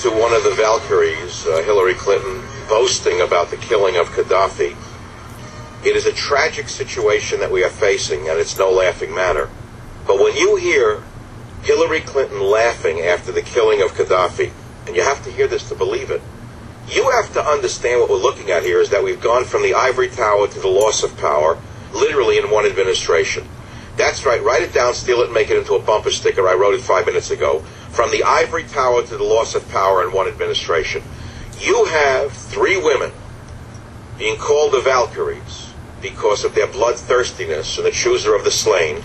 to one of the Valkyries, Hillary Clinton, boasting about the killing of Gaddafi. It is a tragic situation that we are facing, and it's no laughing matter. But when you hear Hillary Clinton laughing after the killing of Gaddafi, and you have to hear this to believe it, you have to understand what we're looking at here is that we've gone from the ivory tower to the loss of power, literally in one administration. That's right. Write it down, steal it, and make it into a bumper sticker. I wrote it 5 minutes ago. From the ivory tower to the loss of power in one administration. You have 3 women being called the Valkyries because of their bloodthirstiness and the chooser of the slain.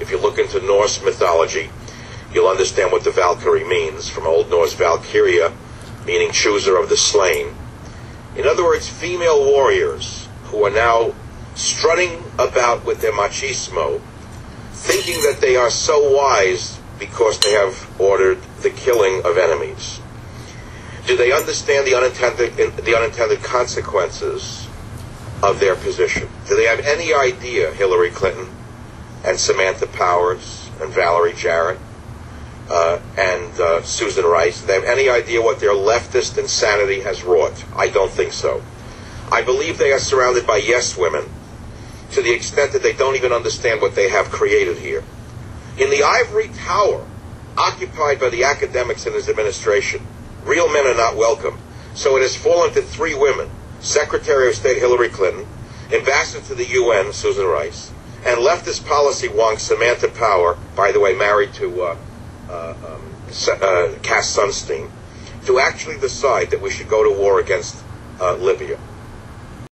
If you look into Norse mythology, you'll understand what the Valkyrie means, from Old Norse Valkyria, meaning chooser of the slain. In other words, female warriors who are now strutting about with their machismo, thinking that they are so wise because they have ordered the killing of enemies. Do they understand the unintended consequences of their position? Do they have any idea, Hillary Clinton and Samantha Powers and Valerie Jarrett and Susan Rice, do they have any idea what their leftist insanity has wrought? I don't think so. I believe they are surrounded by yes women to the extent that they don't even understand what they have created here. In the ivory tower, occupied by the academics in his administration, real men are not welcome. So it has fallen to 3 women, Secretary of State Hillary Clinton, Ambassador to the UN, Susan Rice, and leftist policy wonk Samantha Power, by the way, married to Cass Sunstein, to actually decide that we should go to war against Libya.